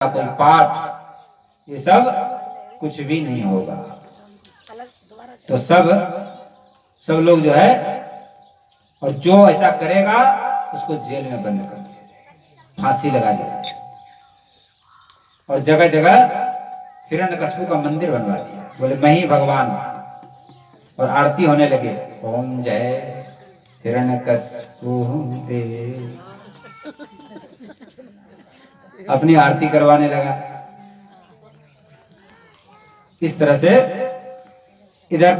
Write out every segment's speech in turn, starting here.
कोई पाठ, ये सब कुछ भी नहीं होगा। तो सब लोग जो है, और जो ऐसा करेगा उसको जेल में बंद कर दिया जाएगा, फांसी लगा दिया जाएगा। और जगह जगह हिरण्यकशिपु का मंदिर बनवा दिया, बोले मैं ही भगवान। और आरती होने लगे, ओम जय हिरण्यकशिपु देव, अपनी आरती करवाने लगा। इस तरह से इधर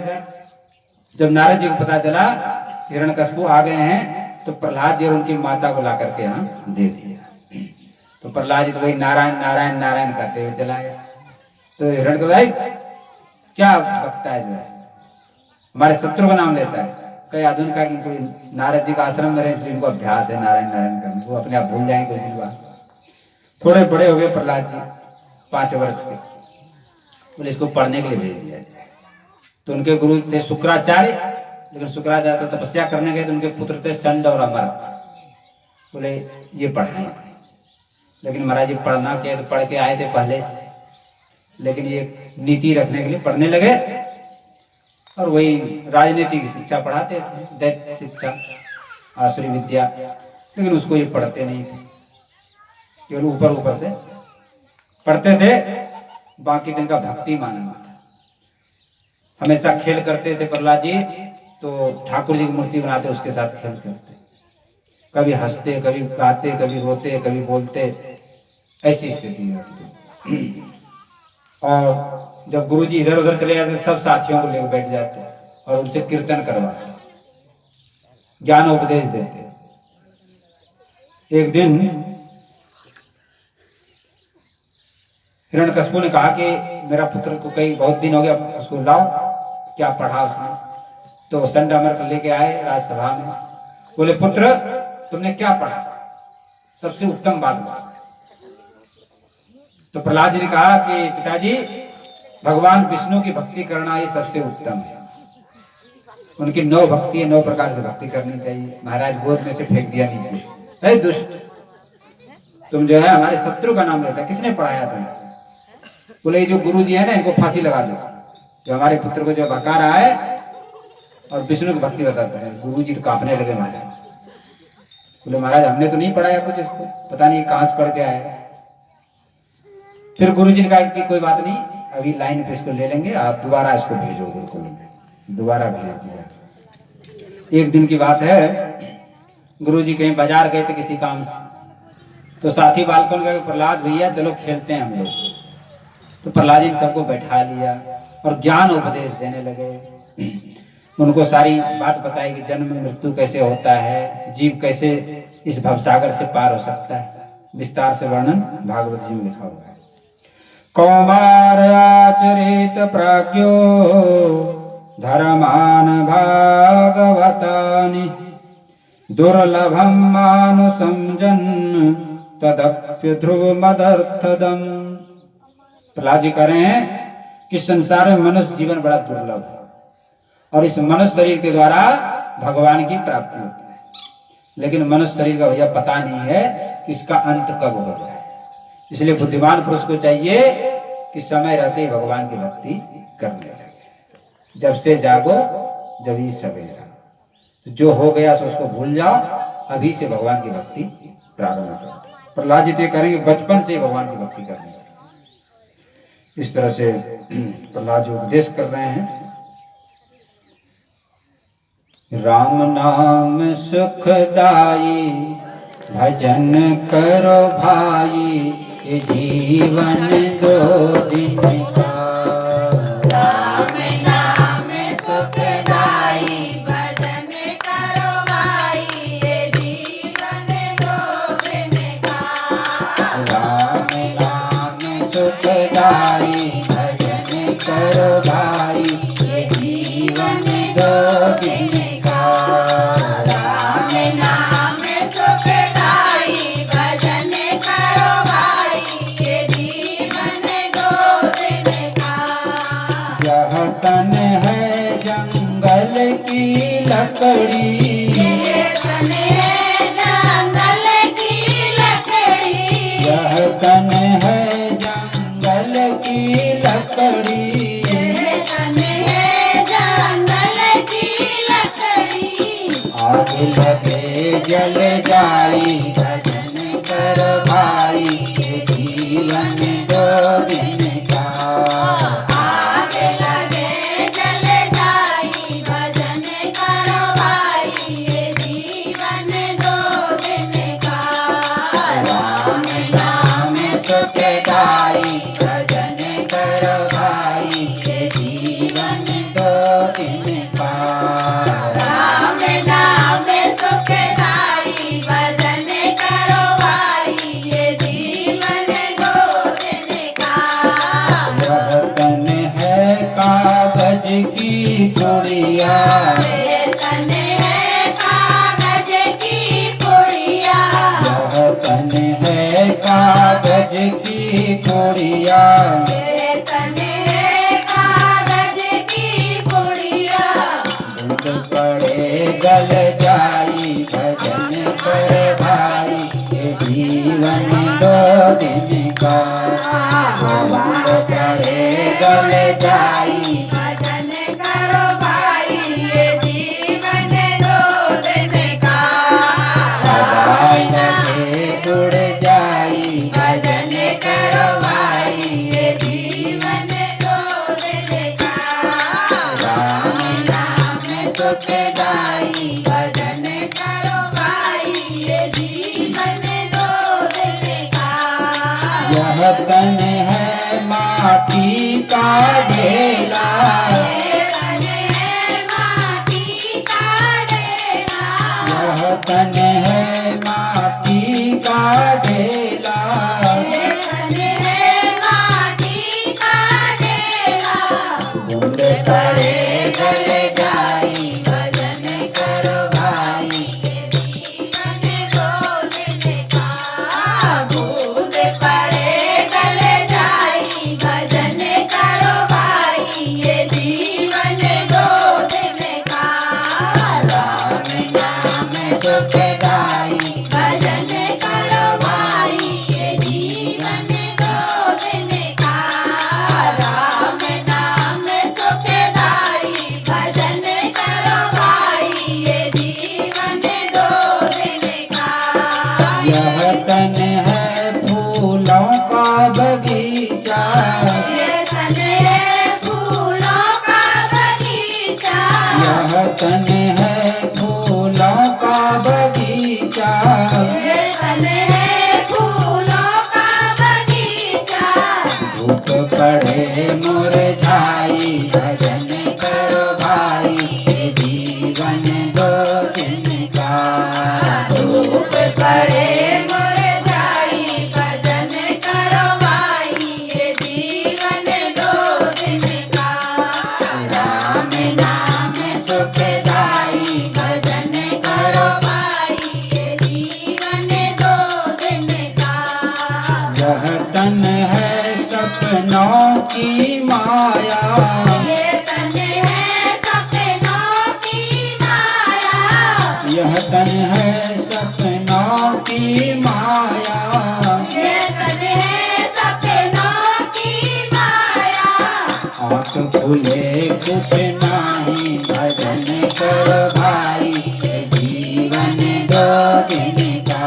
जब नारद जी को पता चला हिरण्यकशिपु आ गए हैं, तो प्रहलाद जी और उनकी माता को ला करके यहाँ दे दिया। तो प्रहलाद जी तो वही नारायण नारायण नारायण करते हुए चला गया। तो हिरण्य भाई क्या बकता है, जो है हमारे शत्रु का नाम लेता है। कई आधुनिक का कोई नारद जी का आश्रम में रहे, इसलिए इनको अभ्यास है नारायण नारायण करने, वो अपने आप भूल जाएंगे कुछ दिन बाद। थोड़े बड़े हो गए प्रहलाद जी, 5 वर्ष के, बोले इसको पढ़ने के लिए भेज दिया जाए। तो उनके गुरु थे शुक्राचार्य, लेकिन शुक्राचार्य तो तपस्या करने गए, तो उनके पुत्र थे संड और अमर, बोले ये पढ़ाएं। लेकिन महाराज जी पढ़ना क्या, तो पढ़ के आए थे पहले से, लेकिन ये नीति रखने के लिए पढ़ने लगे। और वही राजनीति की शिक्षा पढ़ाते थे, दैत्य शिक्षा, आसुरी विद्या, लेकिन उसको ये पढ़ते नहीं थे, केवल ऊपर ऊपर से पढ़ते थे, बाकी दिन का भक्ति मानना था। हमेशा खेल करते थे प्रहलाद जी, तो ठाकुर जी की मूर्ति बनाते, उसके साथ खेल करते, कभी हंसते, कभी गाते, कभी रोते, कभी बोलते, ऐसी स्थिति होती। और जब गुरुजी इधर उधर चले जाते, सब साथियों को लेकर बैठ जाते और उनसे कीर्तन करवाते, ज्ञान उपदेश देते। एक दिन हिरण्यकशिपु ने कहा कि मेरा पुत्र को कई बहुत दिन हो गया, उसको लाओ, क्या पढ़ा उसने। तो संड अमर को लेके आए राजसभा में, बोले पुत्र तुमने क्या पढ़ा, सबसे उत्तम बात। तो प्रहलाद जी ने कहा कि पिताजी भगवान विष्णु की भक्ति करना ये सबसे उत्तम है, उनकी 9 भक्ति है, 9 प्रकार से भक्ति करनी चाहिए। महाराज गोद में से फेंक दिया नीचे, अरे दुष्ट, तुम जो है हमारे शत्रु का नाम लेता, किसने पढ़ाया तुम्हें। बोले जो गुरु जी है ना, इनको फांसी लगा दो, जो हमारे पुत्र को जो भगा रहा है और विष्णु की भक्ति बताता है। गुरु जी तो कांपने लगे महाराज, बोले महाराज हमने तो नहीं पढ़ाया कुछ इसको, पता नहीं कहां से पढ़ के आया। फिर गुरु जी ने कहा कि कोई बात नहीं, अभी लाइन पे इसको ले लेंगे, आप दोबारा इसको भेजो गुरुकुल में। दोबारा भेज दिया। एक दिन की बात है, गुरु जी कहीं बाजार गए थे किसी काम से, तो साथी बालकों ने कहा प्रहलाद भैया चलो खेलते हैं हम लोग। तो प्रहलाद जी ने सबको बैठा लिया और ज्ञान उपदेश देने लगे। उनको सारी बात बताई कि जन्म मृत्यु कैसे होता है, जीव कैसे इस भवसागर से पार हो सकता है। विस्तार से वर्णन भागवत जी में लिखा हुआ है। कौमार आचरित प्राज्ञो धर्मान भागवतानि दुर्लभम मानुसंजन तदप्य ध्रुव मदर्थदम। प्रहलाद जी कह रहे हैं कि संसार में मनुष्य जीवन बड़ा दुर्लभ है, और इस मनुष्य शरीर के द्वारा भगवान की प्राप्ति होती है, लेकिन मनुष्य शरीर का भैया पता नहीं है कि इसका अंत कब हो जाए। इसलिए बुद्धिमान पुरुष को चाहिए कि समय रहते ही भगवान की भक्ति करने लगे। जब से जागो जब ही सवेरा, तो जो हो गया सो उसको भूल जाओ, अभी से भगवान की भक्ति प्रारंभ करो। प्रहलाद जी तो करेंगे बचपन से भगवान की भक्ति करनी। इस तरह से प्रहलाद जी उपदेश कर रहे हैं। राम नाम सुखदाई भजन करो भाई, ये जीवन 2 दिन का। राम नाम सुखदाई भजन करो भाई, ये जीवन 2 दिन का। राम नाम सुखदाई भजन करो भाई, ये जीवन 2 दिन का। राम नाम सुखदाई भजन करो भाई, ये जीवन 2 दिन का। यह तन है जंगल की लकड़ी, ये तन है जंगल की लकड़ी, यह तन है जंगल की लकड़ी, ये तन है जंगल की लकड़ी। आग लगे जल जाई भजन कर भाई, ये जीवन दो दिन का। आग लगे जल जाई भजन करो भाई, ये जीवन दो दिन का। राम नाम सुखदाई भजन कर भाई, ये जीवन दो दिन का। राम नाम सुखदाई भजन करो भाई, ये जीवन दो दिन का। यह तन है कागज की पुड़िया, ये तन है कागज की पुड़िया। यह तन है कागज की पुड़िया। ये तन है कागज की पुड़िया। बूंद पड़े गल जाई भजन कर भाई, ये जीवन दो दिन का। बूंद पड़े गल जाई भजन करो भाई, ये जीवन दो दिन का। हवाई लगे उड़ जाई भजन करो भाई, ये जीवन दो दिन का। राम नाम सुखदाई भजन करो भाई, ये जीवन दो दिन का। यह तन है माटी का ढेला, ये तन है माटी का ढेला। यह तन है माटी का ढेला। ये तन है माटी का ढेला। बूंद पड़े गल जाई भजन कर भाई, ये जीवन दो दिन का। बूंद पड़े गल जाई भजन करो भाई, ये जीवन दो दिन का। राम नाम सुखदाई भजन करो भाई, ये जीवन दो दिन का। राम नाम सुखदाई भजन करो भाई, ये जीवन दो दिन का। यह तन है फूलों का बगीचा, ये तन है फूलों का बगीचा। यह तन है फूलों का बगीचा। ये तन है फूलों का बगीचा। धूप पड़े मुरझाई भजन करो भाई, ये जीवन दो दिन का। धूप पड़े मुरझाई भजन करो भाई, ये जीवन दो दिन का। राम नाम सुखदाई भजन करो भाई, ये जीवन दो दिन का। यह तन है सपनों की माया, ये तन है सपनों की माया। यह तन है सपनों की माया। ये तन है सपनों की माया। आँख खुले कुछ नाही भजन कर भाई, ये जीवन दो दिन का।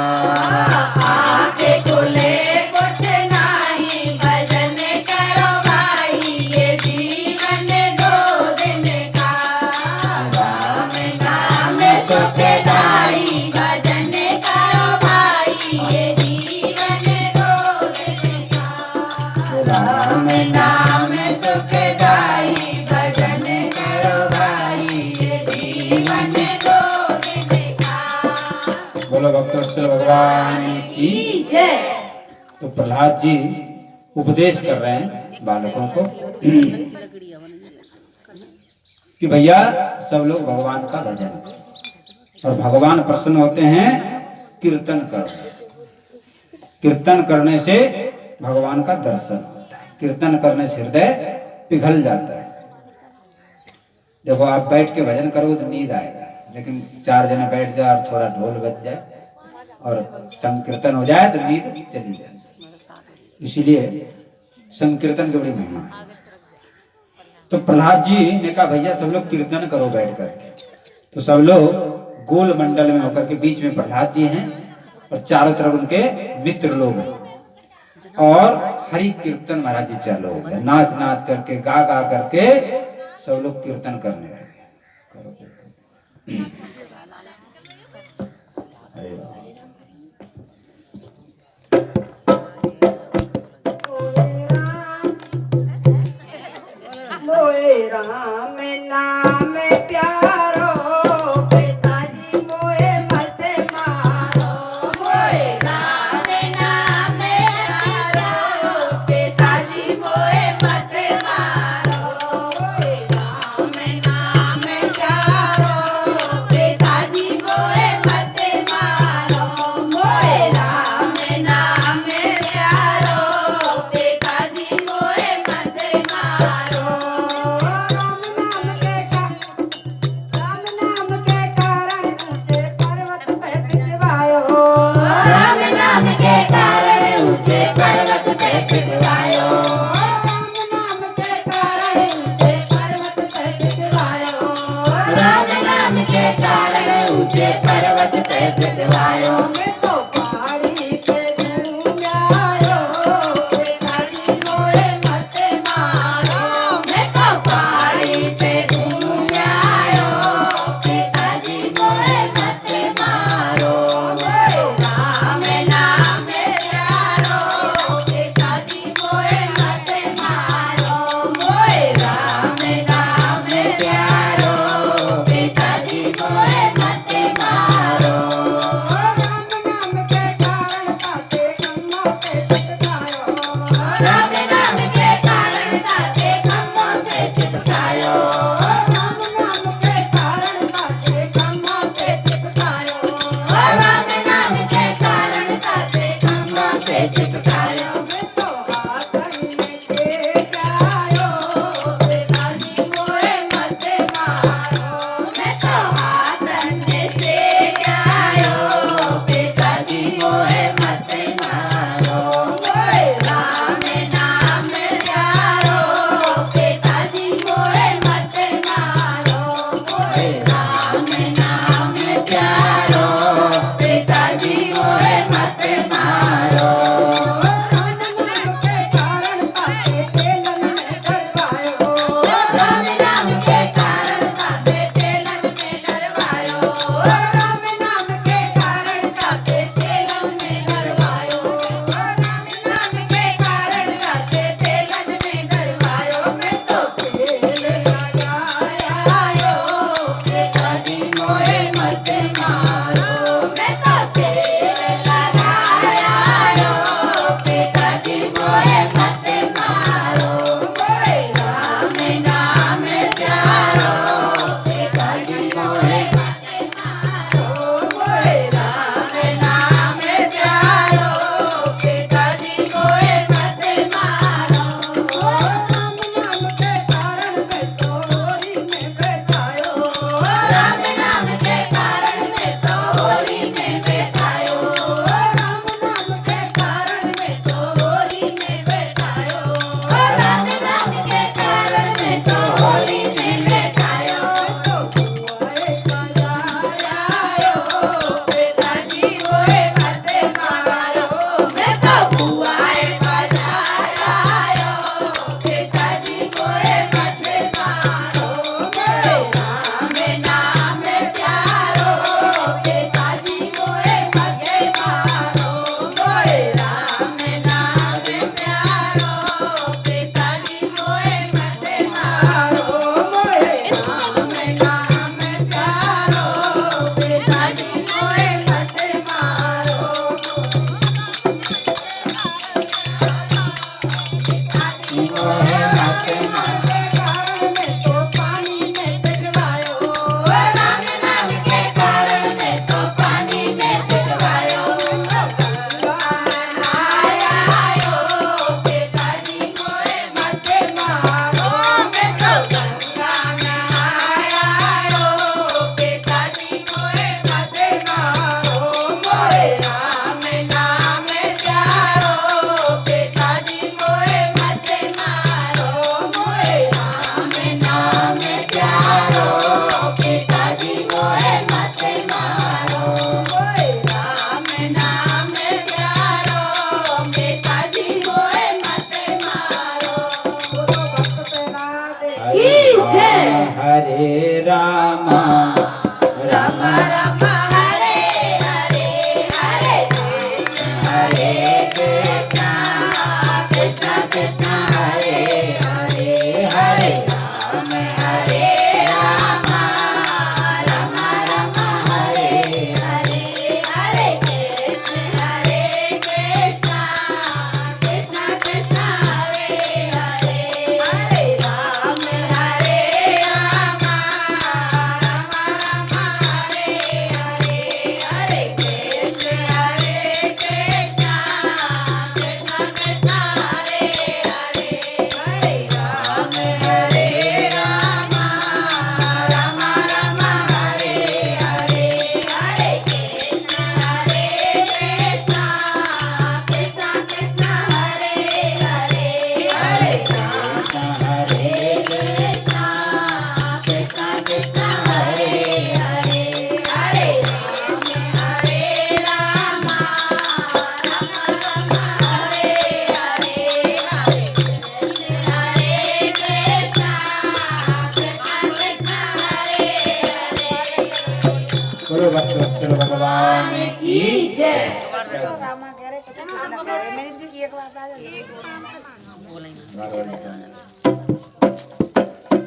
आँखें खुले कुछ नहीं भजन करो भाई, ये जीवन दो दिन का। राम नाम सुखदाई भजन करो भाई, ये जीवन दो दिन का। राम नाम सुखदाई भजन करो भाई, ये जीवन दो दिन का। बोलो भक्तवत्सल भगवान की। जय। तो प्रहलाद जी उपदेश कर रहे हैं बालकों को कि भैया सब लोग भगवान का भजन करो, और भगवान प्रसन्न होते हैं कीर्तन करो। कीर्तन करने से भगवान का दर्शन होता है, कीर्तन करने से हृदय पिघल जाता है। देखो आप बैठ के भजन करोगे तो नींद आएगा, लेकिन 4 जने बैठ जाए और थोड़ा ढोल बज जाए और संकीर्तन हो जाए तो नींद चली जाए। इसीलिए संकीर्तन की बड़ी महिमा है। तो प्रहलाद जी ने कहा भैया सब लोग कीर्तन करो बैठ करके। तो सब लोग गोल मंडल में होकर के बीच में प्रहलाद जी हैं और चारों तरफ उनके मित्र लोग हैं और हरि कीर्तन महाराज जी चालू हो गया। नाच नाच करके गा गा करके सब लोग कीर्तन करने लगे। अरे वाह। मोए राम नाम प्यारो पिताजी मोए मत मारो। मोए राम नाम प्यारो पिताजी मोए मत मारो। मोए राम नाम प्यारो पिताजी मोए मत मारो। मोए राम नाम प्यारो पिताजी मोए मत मारो। राम नाम के कारण ऊंचे पर्वत पे पिटवायो। राम नाम के कारण ऊंचे पर्वत पे पिटवायो। राम नाम के कारण ऊंचे पर्वत पे पिटवायो। मैं तो पहाड़ी पे घूमायो पिताजी मोए मत मारो। मैं तो पहाड़ी पे घूमायो पिताजी मोए मत मारो। राम नाम प्यारो पिताजी मोए मत मारो। मोए राम नाम प्यारो पिताजी मोए मत मारो। राम नाम के कारण ताते खम्भों से चिपकायो। राम नाम के कारण ताते खम्भों से चिपकायो। राम नाम के कारण ताते खम्भों से चिपकायो। मैं तो हाथ में टेकायो पिताजी मोए मत मारो। मैं तो हाथ में से आयो पिताजी मोए मत मारो। मोए राम नाम प्यारो पिताजी मोए मत मारो। मोए राम नाम प्यारो पिताजी मोए मत मारो। राम नाम के कारण ताते तेलन में डरवायो। राम नाम के कारण ताते तेलन में डरवायो। राम नाम के कारण ताते तेलन में डरवायो। मैं तो तेल लगायो पिताजी मोए मत मारो। मैं तो तेल लगायो पिताजी मोए मत मारो। मोए राम नाम प्यारो पिताजी मोए मत मारो। मोए राम नाम प्यारो पिताजी मोए मत मारो। राम नाम के कारण मैं तो होली में बैठायो। राम नाम के कारण मैं तो होली में बैठायो। राम नाम के कारण मैं तो होली में बैठायो। राम नाम के कारण मैं तो होली में बैठायो। तो बुआए बजायो पिताजी मोए मत मारो। मैं तो बुआए बजायो पिताजी मोए मत मारो। मोए राम नाम प्यारो पिताजी मोए मत मारो। मोए राम नाम प्यारो पिताजी मोए मत मारो। मोए राम नाम प्यारो पिताजी मोए मत मारो। पिताजी मोए मत मारो। कारण मैं तो पानी में पिटवायो। राम नाम के कारण मैं तो पानी में पिटवायो। गंगा नहायो पिताजी मोए मत मारो। मैं तो गंगा नहायो पिताजी मोए मत मारो। मोए राम नाम प्यारो पिताजी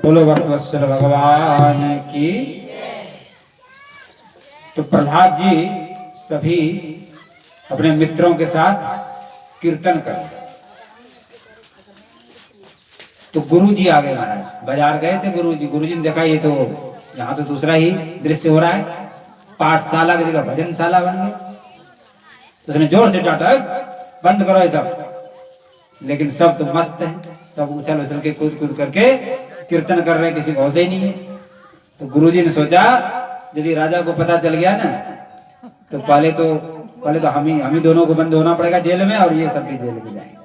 बोलो भक्तवत्सल भगवान की। तो प्रहलाद जी सभी अपने मित्रों के साथ कीर्तन कर, तो गुरु जी आ गए। महाराज बाजार गए थे गुरु जी ने देखा ये तो यहाँ तो दूसरा ही दृश्य हो रहा है, पाठशाला की जगह भजनशाला बन गई। तो उसने जोर से डांटा, बंद करो ये सब। लेकिन सब तो मस्त हैं, सब उछल उछल के कूद कूद करके कीर्तन कर रहे हैं, किसी को होश ही नहीं है। तो गुरुजी ने सोचा यदि राजा को पता चल गया ना तो पहले तो हम ही दोनों को बंद होना पड़ेगा जेल में, और ये सब भी जेल में जाएंगे।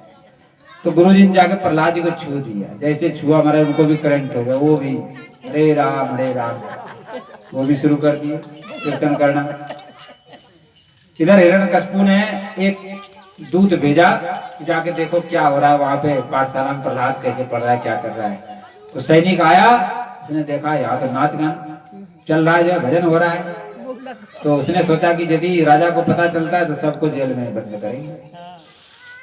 तो गुरुजी ने जाकर प्रहलाद जी को छू दिया, जैसे छुआ हमारे उनको भी करंट हो गया, वो भी हरे राम वो भी शुरू कर दिए कीर्तन करना। इधर हिरण्यकशिपु ने एक दूत भेजा, जाके देखो क्या हो रहा है वहां पे पाठशाला में, प्रहलाद कैसे पढ़ रहा है, क्या कर रहा है। तो सैनिक आया, उसने देखा यहाँ तो नाच गान चल रहा है, जो भजन हो रहा है। तो उसने सोचा कि यदि राजा को पता चलता है तो सबको जेल में बंद करेंगे।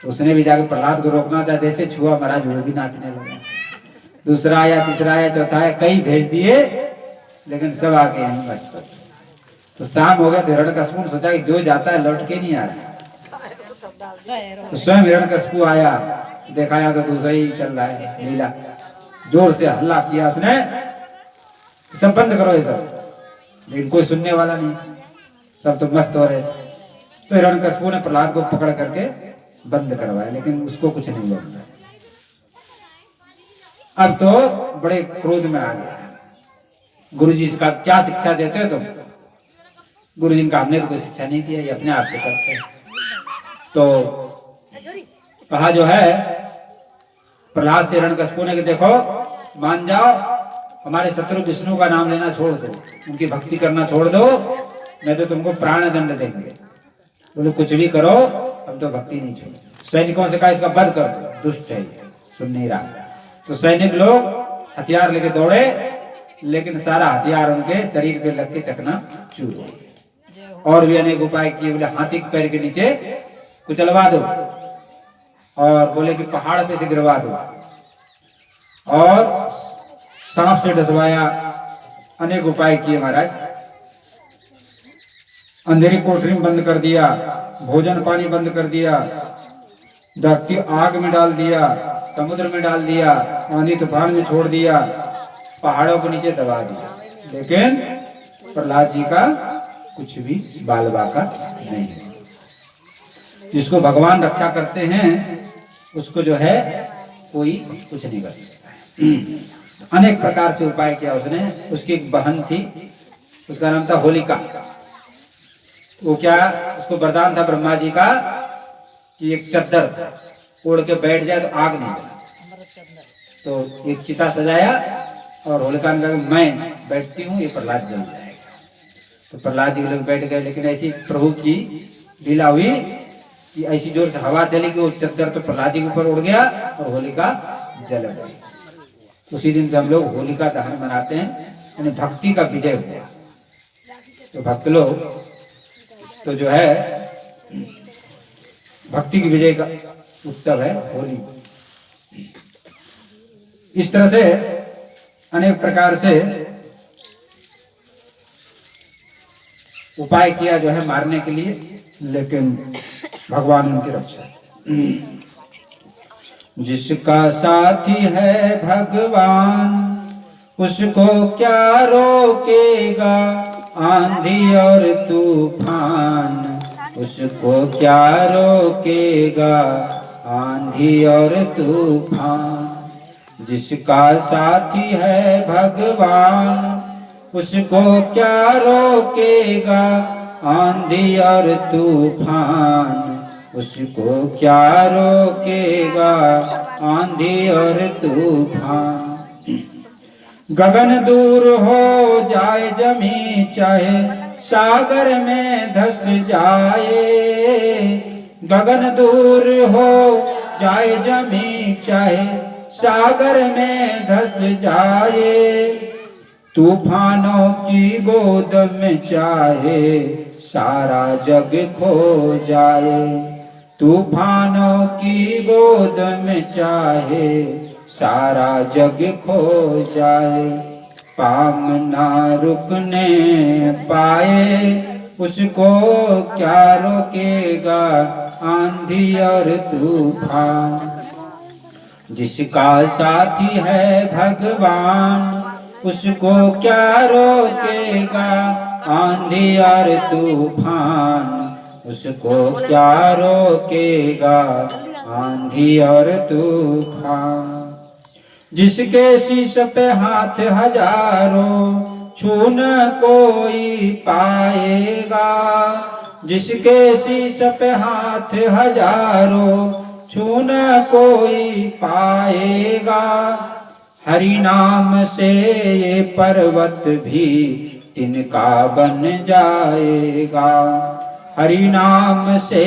तो उसने भी जाकर प्रहलाद को रोकना चाहा, जैसे छुआ महाराज वो भी नाचने लगा। दूसरा आया, तीसरा आया, चौथा आया, कई भेज दिए, लेकिन सब आके यहीं बच। तो शाम हो गया, तो हिरण्यकशिपु ने सोचा कि जो जाता है लौट के नहीं आ रहा। तो स्वयं हिरण्यकशिपु आया, देखा तो दूसरा ही चल रहा है लीला। जोर से हल्ला किया उसने, सब बंद करो ये सब, लेकिन कोई सुनने वाला नहीं, सब तो मस्त हो रहे। तो हिरण्यकशिपु ने प्रहलाद को पकड़ करके बंद करवाया, लेकिन उसको कुछ नहीं हुआ। अब तो बड़े क्रोध में आ गया। गुरुजी का क्या शिक्षा देते हो तुम? गुरुजी ने कहा हमने तो कोई शिक्षा नहीं किया, ये अपने आप से करते हैं। तो कहा जो है प्रहलाद से हिरण्यकशिपु ने कि देखो मान जाओ, हमारे शत्रु विष्णु का नाम लेना छोड़ दो, उनकी भक्ति करना छोड़ दो, मैं तो तुमको प्राण दंड देंगे। बोले कुछ भी करो, हम तो भक्ति नहीं छोड़ो। सैनिकों से कहा इसका वध कर दो, दुष्ट है, सुन नहीं रहा। तो सैनिक लोग हथियार लेके दौड़े, लेकिन सारा हथियार उनके शरीर पे लग के चकना चूर हो गया। और भी अनेक उपाय किए, बोले हाथी के पैर के नीचे कुचलवा दो, और बोले कि पहाड़ पे से गिरवा दो, और सांप से डसवाया, अनेक उपाय किए महाराज। अंधेरी कोठरी में बंद कर दिया, भोजन पानी बंद कर दिया, धरती आग में डाल दिया, समुद्र में डाल दिया, आंधी तूफान में छोड़ दिया, पहाड़ों के नीचे दबा दिया, लेकिन प्रहलाद जी का कुछ भी बाल बाका नहीं। जिसको भगवान रक्षा करते हैं उसको जो है कोई कुछ नहीं कर सकता है। अनेक प्रकार से उपाय किया उसने। उसकी एक बहन थी, उसका नाम था होलिका। वो क्या, उसको वरदान था ब्रह्मा जी का कि एक चद्दर ओढ़ के बैठ जाए तो आग नहीं लगे। तो एक चिता सजाया और होलिका ने कहा मैं बैठती हूँ, ये प्रहलाद जल जाएगा। तो प्रहलाद जी लोग बैठ गए, लेकिन ऐसी प्रभु की लीला हुई कि ऐसी जोर से हवा चली कि वो चद्दर तो प्रहलाद जी के ऊपर उड़ गया और होलिका जल गई। उसी दिन से हम लोग होलिका दहन मनाते हैं, यानी भक्ति का विजय हुआ। तो भक्त लोग तो जो है भक्ति की विजय का उत्सव है होली। इस तरह से अनेक प्रकार से उपाय किया जो है मारने के लिए, लेकिन भगवान उनकी रक्षा। जिसका साथी है भगवान उसको क्या रोकेगा, आंधी और तूफान उसको क्या रोकेगा, आंधी और तूफान। जिसका साथी है भगवान उसको क्या रोकेगा, आंधी और तूफान उसको क्या रोकेगा, आंधी और तूफान। गगन दूर हो जाए जमी चाहे सागर में धस जाए, गगन दूर हो जाए जमी चाहे सागर में धस जाए, तूफानों की गोद में चाहे सारा जग खो जाए। तूफानों की गोद में चाहे सारा जग खो जाए। पाम ना रुकने पाए उसको क्या रोकेगा आंधी और तूफान। जिसका साथी है भगवान उसको क्या रोकेगा आंधी और तूफान। उसको क्या रोकेगा आंधी और तूफान। जिसके शीश पे हाथ हजारों छू न कोई पाएगा। जिसके शीश पे हाथ हजारों छू न कोई पाएगा। हरि नाम से ये पर्वत भी तिनका बन जाएगा। हरि नाम से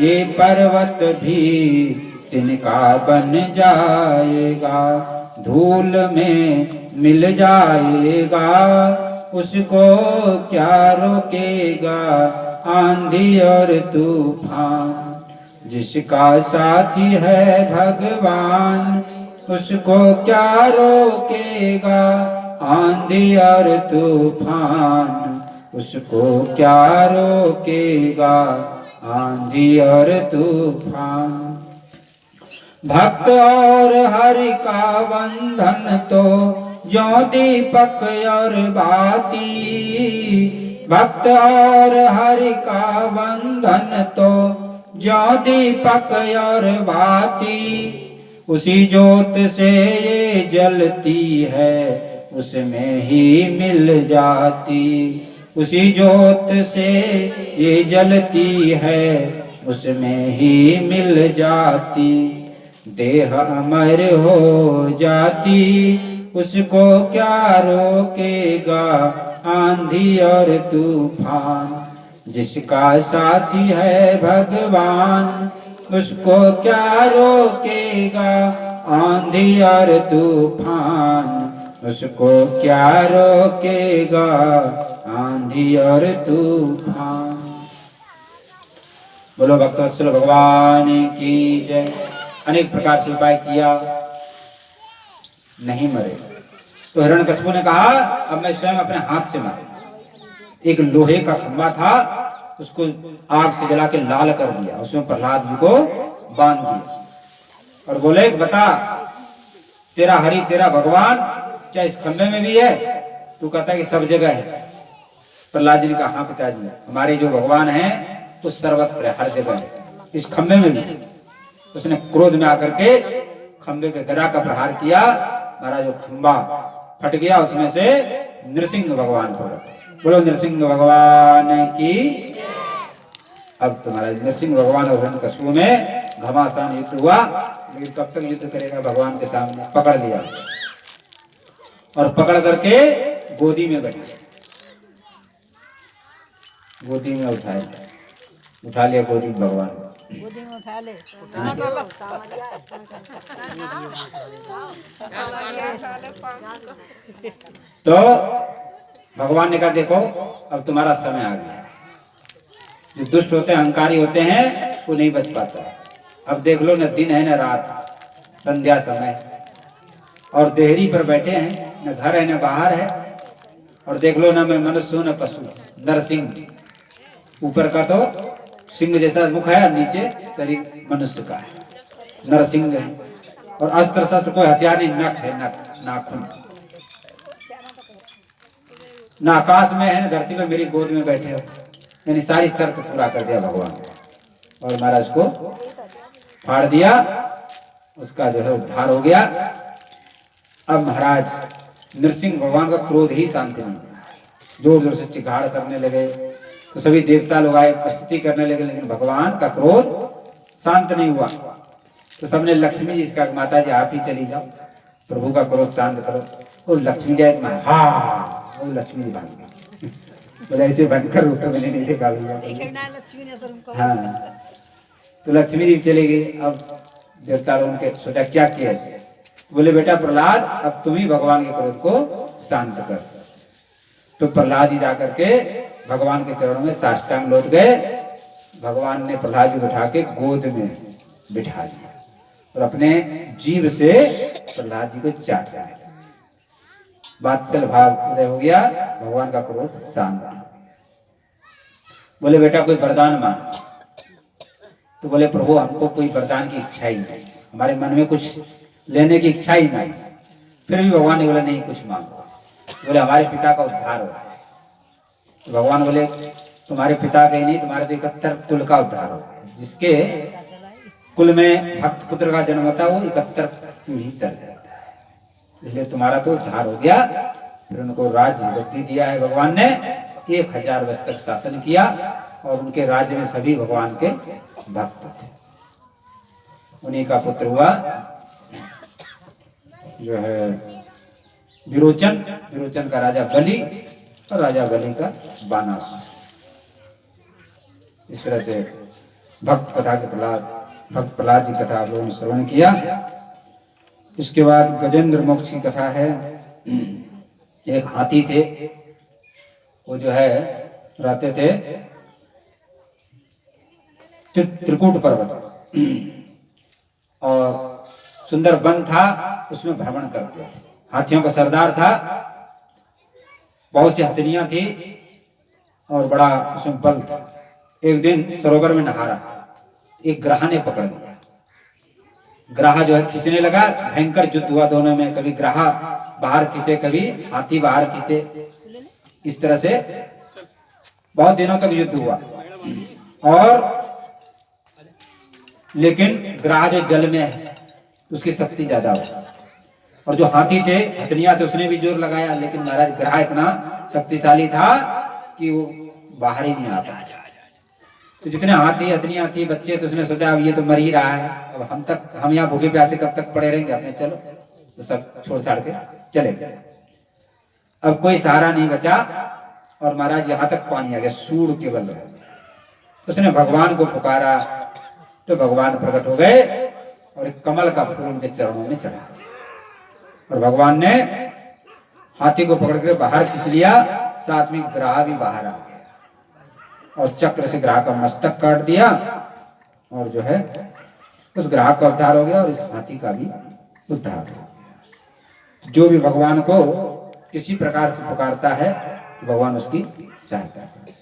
ये पर्वत भी तिनका बन जाएगा। धूल में मिल जाएगा उसको क्या रोकेगा आंधी और तूफान। जिसका साथी है भगवान उसको क्या रोकेगा आंधी और तूफान। उसको क्या रोकेगा आंधी और तूफान। भक्त और हरि का बंधन तो ज्यों दीपक और बाती। भक्त और हरि का बंधन तो ज्यों दीपक और बाती। उसी ज्योत से ये जलती है उसमें ही मिल जाती। उसी ज्योत से ये जलती है उसमें ही मिल जाती। देह अमर हो जाती उसको क्या रोकेगा आंधी और तूफान। जिसका साथी है भगवान उसको क्या रोकेगा आंधी और तूफान। उसको क्या रोकेगा आंधी और तूफान। बोलो भक्तवत्सल भगवान की जय। अनेक प्रकार से उपाय किया नहीं मरे तो हिरण्यकशिपु ने कहा अब मैं स्वयं अपने हाथ से मारूं। एक लोहे का खंभा था उसको आग से जला के लाल कर दिया। उसमें प्रहलाद जी को बांध दिया और बोले बता तेरा हरि तेरा भगवान क्या इस खंभे में भी है। तू कहता है कि सब जगह है। प्रहलाद जी ने कहा हाँ पिताजी हमारे जो भगवान है वो सर्वत्र है हर जगह है इस खंभे में भी। उसने क्रोध में आकर के खंभे पे गदा का प्रहार किया। हमारा जो खंभा फट गया उसमें से नृसिंह भगवान पड़ा। बोलो नृसिंह भगवान की। अब तुम्हारा नृसिंह भगवान और हिरण्यकशिपु में घमासान युद्ध हुआ। लेकिन कब तक युद्ध करेगा भगवान के सामने। पकड़ लिया और पकड़ करके गोदी में बैठा गोदी में उठा लिया गोदी में भगवान गोदी में उठा ले। तो भगवान ने कहा देखो अब तुम्हारा समय आ गया। जो दुष्ट होते हैं अहंकारी होते हैं वो नहीं बच पाता। अब देख लो न दिन है न रात संध्या समय और देहरी पर बैठे हैं न घर है न बाहर है। और देख लो न मैं मनुष्य हूं न पशु। नरसिंह ऊपर का तो सिंह जैसा मुख है और नीचे शरीर मनुष्य का है। नरसिंह है और अस्त्र शस्त्र कोई हथियार नहीं। नख है नख नाखून। न आकाश में है न धरती में मेरी गोद में बैठे हो। यानी सारी शर्त पूरा कर दिया भगवान और महाराज को फाड़ दिया। उसका जो है उद्धार हो गया। अब महाराज नरसिंह भगवान का क्रोध ही शांति नहीं हुआ। जोर जोर से चिघाड़ करने लगे तो सभी देवता लोग आए स्तुति करने लगे। लेकिन भगवान का क्रोध शांत नहीं हुआ। तो सबने लक्ष्मी जी इसका माता जी आप ही चली जाओ प्रभु का क्रोध शांत करो। और लक्ष्मी जी हाँ वो लक्ष्मी जी भाग गई। बोले ऐसे बनकर तो मैंने नहीं देखा भैया। हाँ तो लक्ष्मी जी चले गई। अब देवता लोगों के सोचा क्या किया। बोले बेटा प्रहलाद अब तुम ही भगवान के क्रोध को शांत कर। तो प्रहलाद जी जाकर के भगवान के चरणों में साष्टांग लौट गए। भगवान ने प्रहलाद जी को उठा के गोद में बिठा दिया और अपने जीभ से प्रहलाद जी को चाट रहे। वात्सल भाव उदय हो गया, भगवान का क्रोध शांत। बोले बेटा कोई वरदान मांग। तो बोले प्रभु हमको कोई वरदान की इच्छा ही नहीं, हमारे मन में कुछ लेने की इच्छा ही नहीं। फिर भी भगवान ने बोला नहीं कुछ मांगो। बोले हमारे पिता का उद्धार हो। तो भगवान बोले तुम्हारे पिता का ही नहीं, तुम्हारे तो 71 कुल का उद्धार हो। जिसके कुल में भक्त पुत्र का जन्म होता है वो 71 पीढ़ी तर जाता है, इसलिए तुम्हारा तो उद्धार हो गया। फिर उनको राज्य गद्दी दिया है भगवान ने, 1000 वर्ष तक शासन किया और उनके राज्य में सभी भगवान के भक्त थे। उन्हीं का पुत्र हुआ जो है विरोचन, विरोचन का राजा बलि और राजा बलि का बानासुर। इस तरह से भक्त कथा के भक्त प्रहलाद जी कथा आप लोगों ने श्रवण किया। इसके बाद गजेंद्र मोक्ष की कथा है। एक हाथी थे, वो जो है रहते थे त्रिकूट पर्वत और सुंदर वन था, उसमें भ्रमण करते थे। हाथियों का सरदार था, बहुत सी हथनियां थी और बड़ा उसमें बल था। एक दिन सरोवर में नहा रहा, एक ग्राह ने पकड़ लिया। ग्राह जो है खींचने लगा, भयंकर युद्ध हुआ दोनों में। कभी ग्राह बाहर खींचे, कभी हाथी बाहर खींचे। इस तरह से बहुत दिनों तक युद्ध हुआ और लेकिन ग्राह जो जल में है उसकी शक्ति ज्यादा हो, और जो हाथी थे हथनियां थे उसने भी जोर लगाया, लेकिन महाराज ग्राह इतना शक्तिशाली था कि वो बाहर ही नहीं आ पाया। तो जितने हाथी हथनियां थी बच्चे, तो उसने सोचा अब ये तो मर ही रहा है, अब हम यहाँ भूखे प्यासे कब तक पड़े रहेंगे, अपने चलो। तो सब छोड़ छाड़ के चले गए। अब कोई सहारा नहीं बचा और महाराज यहाँ तक पानी आ गया, सूर केवल रह गया। उसने भगवान को पुकारा तो भगवान प्रकट हो गए और एक कमल का फूल उनके चरणों में चढ़ा दिया और भगवान ने हाथी को पकड़ कर बाहर खींच लिया। साथ में ग्राह भी बाहर आ गया और चक्र से ग्राह का मस्तक काट दिया और जो है उस ग्राह का उद्धार हो गया और इस हाथी का भी उद्धार हो गया। जो भी भगवान को किसी प्रकार से पुकारता है तो भगवान उसकी सहायता करता है।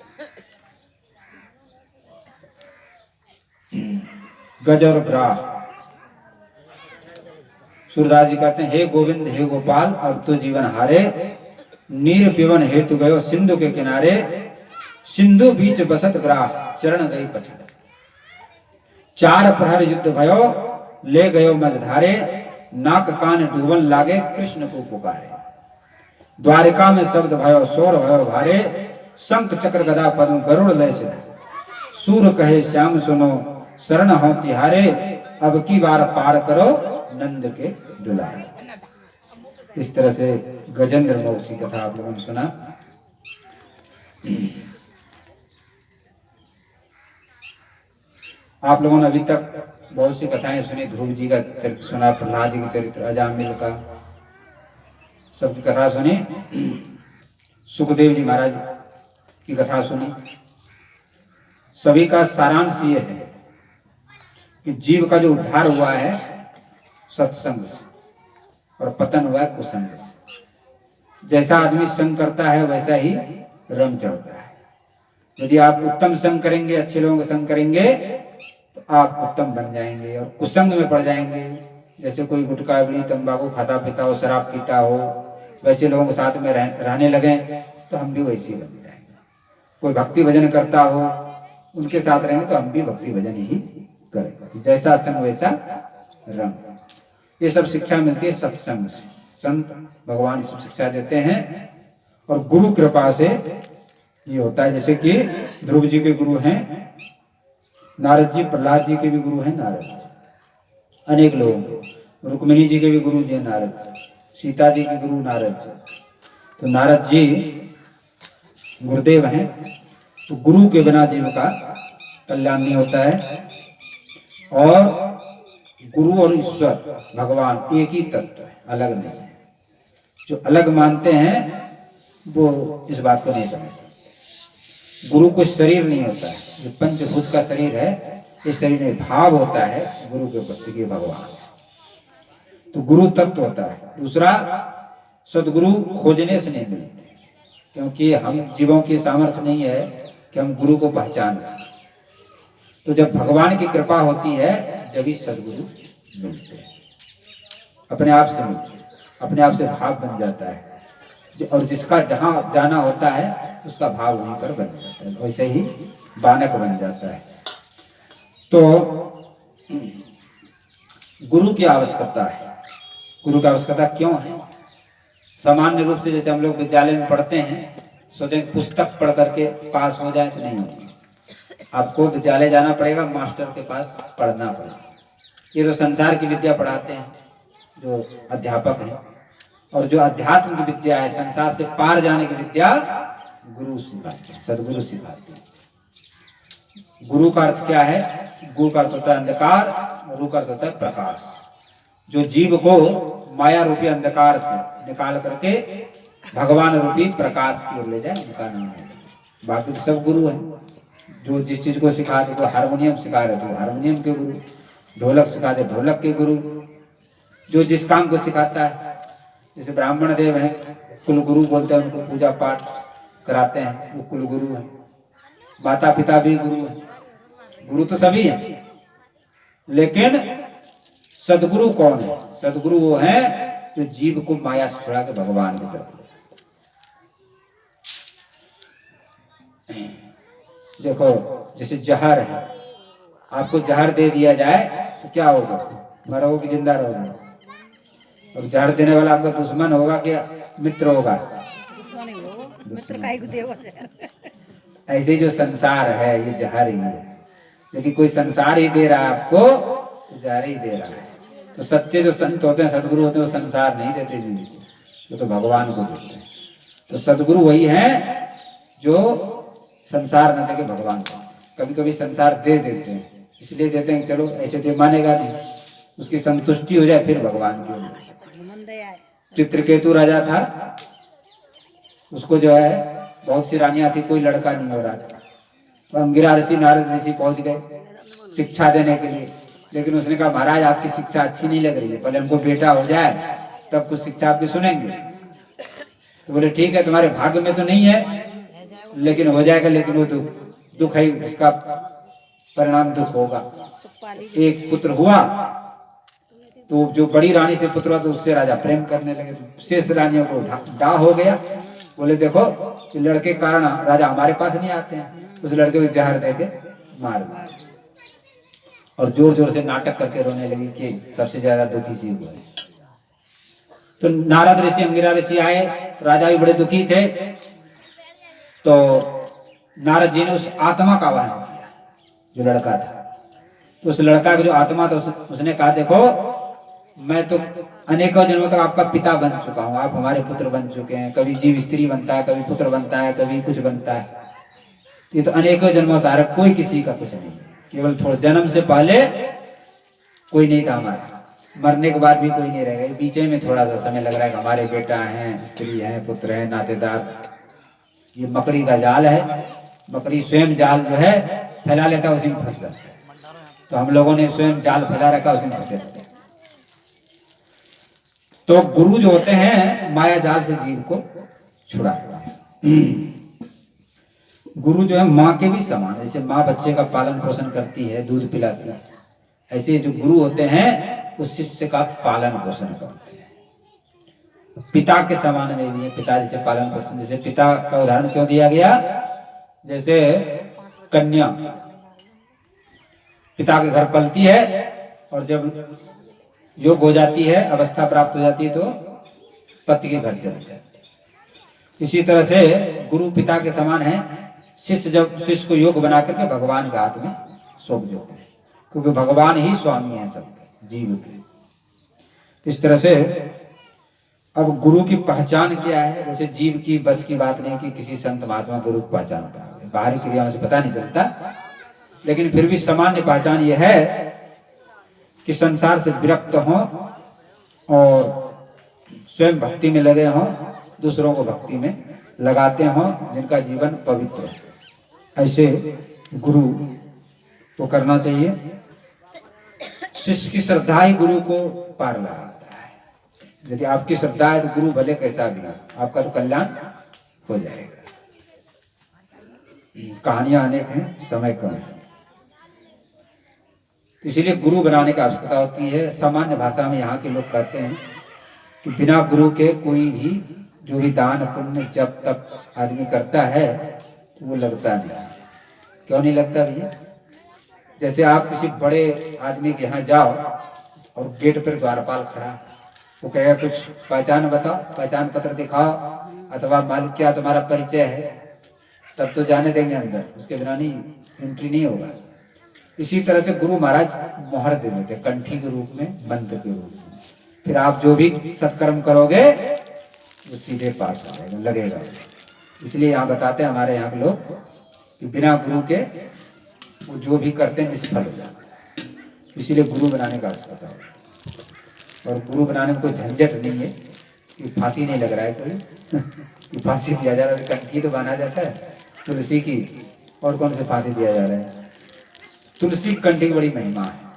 गज और ग्राह। सूरदास जी कहते हैं हे गोविंद हे गोपाल अब तो जीवन हारे, नीर पिवन हेतु गयो सिंधु के किनारे, सिंधु बीच बसत ग्राह चरण गई पछाड़। 4 प्रहर युद्ध भयो ले गयो मझधारे, नाक कान डूबन लागे कृष्ण को पुकारे। द्वारिका में शब्द भयो शोर भयो भारे, शंख चक्र गदा पद्म गरुड़ लय सिधारे। सूर कहे श्याम सुनो शरण हो तिहारे, अब की बार पार करो नंद के दुलारे। इस तरह से गजेंद्र मोक्ष की कथा आप लोगों ने सुना। आप लोगों ने अभी तक बहुत सी कथाएं सुनी। ध्रुव जी का चरित्र सुना, प्रहलाद जी के चरित्र, अजामिल का, सबकी कथा सुनी। सुखदेव जी महाराज की कथा सुनी। सभी का सारांश ये है कि जीव का जो उद्धार हुआ है सत्संग से और पतन हुआ है कुसंग से। जैसा आदमी संग करता है वैसा ही रंग चढ़ता है। यदि आप उत्तम संग करेंगे, अच्छे लोगों का संग करेंगे तो आप उत्तम बन जाएंगे, और कुसंग में पड़ जाएंगे। जैसे कोई गुटखा बीड़ी तंबाकू खाता पीता हो, शराब पीता हो, वैसे लोगों के साथ में रहने लगे तो हम भी वैसे ही बन जाएंगे। कोई भक्ति भजन करता हो, उनके साथ रहेंगे तो हम भी भक्ति भजन ही करेंगे। जैसा संग वैसा रंग। ये सब शिक्षा मिलती है सत्संग से। संत भगवान सब शिक्षा देते हैं और गुरु कृपा से ये होता है। जैसे कि ध्रुव जी के गुरु हैं नारद जी, प्रहलाद जी के भी गुरु हैं नारद जी, अनेक लोग। रुक्मिणी जी के भी गुरु जी हैं नारद जी, सीता जी के गुरु नारद जी। तो नारद जी गुरुदेव हैं। तो गुरु के बिना जीव का कल्याण नहीं होता है। और गुरु और ईश्वर भगवान एक ही तत्व है, अलग नहीं है। जो अलग मानते हैं वो इस बात को नहीं समझ सकते। गुरु को शरीर नहीं होता है, जो पंचभूत का शरीर है, ये शरीर में भाव होता है गुरु के प्रति के भगवान, तो गुरु तत्व होता है। दूसरा, सदगुरु खोजने से नहीं मिलते, क्योंकि हम जीवों की सामर्थ्य नहीं है कि हम गुरु को पहचान सकें। तो जब भगवान की कृपा होती है जब ही सदगुरु मिलते हैं, अपने आप से मिलते हैं, अपने आप से भाव बन जाता है, और जिसका जहां जाना होता है उसका भाव वहीं पर बन जाता है, वैसे ही बानक बन जाता है। तो गुरु की आवश्यकता है। गुरु की आवश्यकता क्यों है? सामान्य रूप से जैसे हम लोग विद्यालय में पढ़ते हैं, सोचें पुस्तक पढ़ करके पास हो जाए तो नहीं होगी, आपको विद्यालय जाना पड़ेगा, मास्टर के पास पढ़ना पड़ेगा। ये तो संसार की विद्या पढ़ाते हैं जो अध्यापक हैं, और जो अध्यात्म की विद्या है, संसार से पार जाने की विद्या, गुरु सिखाते हैं, सदगुरु सिखाते हैं। गुरु का अर्थ क्या है? गुरु का अर्थ होता है अंधकार, गुरु का अर्थ होता है प्रकाश, जो जीव को माया रूपी अंधकार से निकाल करके भगवान रूपी प्रकाश की ओर ले जाए, उनका नाम है। बाकी तो सब गुरु हैं, जो जिस चीज को सिखा दे, तो हारमोनियम सिखा रहे तो हारमोनियम के गुरु, ढोलक सिखा दे ढोलक के गुरु, जो जिस काम को सिखाता है। जैसे ब्राह्मण देव हैं, कुल गुरु बोलते हैं, उनको पूजा पाठ कराते हैं, वो कुल गुरु हैं। माता पिता भी गुरु हैं, गुरु तो सभी हैं, लेकिन सदगुरु कौन है? सदगुरु वो है जो जीव को माया से छुड़ा के भगवान की तरफ ले। देखो, जैसे जहर है, आपको जहर दे दिया जाए तो क्या होगा? मरोगे कि जिंदा रहोगे? और जहर देने वाला आपका दुश्मन होगा कि मित्र होगा? ऐसे ही जो संसार है ये जहर ही है, लेकिन कोई संसार ही दे रहा है आपको, तो जहर ही दे रहा है। तो सच्चे जो संत होते हैं, सदगुरु होते हैं, वो संसार नहीं देते जीव को, वो तो भगवान को देते हैं। तो सदगुरु वही है जो संसार न दे के भगवान को, कभी कभी संसार दे देते हैं, इसलिए देते हैं चलो ऐसे तो मानेगा नहीं, उसकी संतुष्टि हो जाए फिर भगवान की। चित्रकेतु राजा था, उसको जो है बहुत सी रानियां थी, कोई लड़का नहीं हो रहा था, तो अंगिरा ऋषि नारद ऋषि पहुंच गए शिक्षा देने के लिए, लेकिन उसने कहा महाराज आपकी शिक्षा अच्छी नहीं लग रही है, पहले हमको बेटा हो जाए तब कुछ शिक्षा आपकी सुनेंगे। तो बोले ठीक है, तुम्हारे भाग्य में तो नहीं है, लेकिन हो जाएगा, लेकिन वो दुख है, उसका परिणाम दुख होगा। एक पुत्र हुआ, तो जो बड़ी रानी से पुत्र हुआ तो उससे राजा प्रेम करने लगे, तो शेष रानियों को डाह हो गया। बोले देखो लड़के के कारण राजा हमारे पास नहीं आते हैं, उस लड़के को जहर दे के मार दिया, और जोर जोर से नाटक करके रोने लगी कि सबसे ज्यादा दुखी सी हुआ। तो नारद ऋषि अंगिरा ऋषि आए, राजा भी बड़े दुखी थे, तो नारद जी ने उस आत्मा का आह्वान किया जो लड़का था। तो उस लड़का की जो आत्मा था, उसने कहा देखो मैं तो अनेकों जन्मों तक आपका पिता बन चुका हूँ, आप हमारे पुत्र बन चुके हैं। कभी जीव स्त्री बनता है, कभी पुत्र बनता है, कभी कुछ बनता है, ये तो अनेकों जन्मों से आ रहा, कोई किसी का कुछ नहीं, केवल थोड़ा जन्म से पहले कोई नहीं था हमारा, मरने के बाद भी कोई नहीं रहेगा, बीच में थोड़ा सा समय लग रहा है कि हमारे बेटा हैं, स्त्री हैं, पुत्र हैं, नातेदार। ये मकड़ी का जाल है, मकड़ी स्वयं जाल जो है फैला लेता है, उसी में फंस जाता है, तो हम लोगों ने स्वयं जाल फैला रखा, उसी में फंसे रहते हैं। तो गुरु जो होते हैं माया जाल से जीव को छुड़ाते हैं। गुरु जो है माँ के भी समान, जैसे माँ बच्चे का पालन पोषण करती है, दूध पिलाती है, ऐसे जो गुरु होते हैं उस शिष्य का पालन पोषण करते हैं। पिता के समान में भी है, पिता जैसे पालन पोषण, जैसे पिता का उदाहरण क्यों दिया गया? जैसे कन्या पिता के घर पलती है, और जब योग हो जाती है, अवस्था प्राप्त हो जाती है, तो पति के घर चले जाते हैं। इसी तरह से गुरु पिता के समान है, शिष्य जब शिष्य को योग बना करके भगवान के हाथ में सौंप देते हैं, क्योंकि भगवान ही स्वामी है सबके जीव के। इस तरह से अब गुरु की पहचान क्या है? जैसे जीव की बस की बात नहीं कि किसी संत महात्मा गुरु की पहचान पाए, बाहरी क्रियाओं से पता नहीं चलता, लेकिन फिर भी सामान्य पहचान यह है कि संसार से विरक्त हों और स्वयं भक्ति में लगे हों, दूसरों को भक्ति में लगाते हों, जिनका जीवन पवित्र है। ऐसे गुरु को करना चाहिए। शिष्य की श्रद्धा ही गुरु को पार लगाता है। यदि आपकी श्रद्धा है तो गुरु भले कैसा भी हो, आपका तो कल्याण हो जाएगा। कहानियां अनेक हैं, समय कम है, इसीलिए गुरु बनाने की आवश्यकता होती है। सामान्य भाषा में यहाँ के लोग कहते हैं कि बिना गुरु के कोई भी जो भी दान पुण्य जब तक आदमी करता है तो वो लगता नहीं। क्यों नहीं लगता भैया? जैसे आप किसी बड़े आदमी के यहाँ जाओ और गेट पर द्वारपाल खड़ा, वो कहेगा कुछ पहचान बताओ, पहचान पत्र दिखाओ, अथवा मान क्या तुम्हारा परिचय है, तब तो जाने देंगे अंदर, उसके बिना नहीं एंट्री नहीं होगा। इसी तरह से गुरु महाराज मोहर दे देते, कंठी के रूप में, मंत्र के रूप में। फिर आप जो भी सत्कर्म करोगे वो सीधे पास हो जाएगा, लगेगा। इसलिए यहाँ बताते हैं हमारे यहाँ के लोग कि बिना गुरु के वो जो भी करते हैं निष्फल हो जाता है। इसीलिए गुरु बनाने का आवश्यकता है। और गुरु बनाने में कोई झंझट नहीं है कि फांसी नहीं लग रहा है कोई कि फांसी दिया जा रहा है। कंठी तो बांधा जाता है तुलसी की, और कौन से फांसी दिया जा रहा है? तुलसी कंठी की बड़ी महिमा है।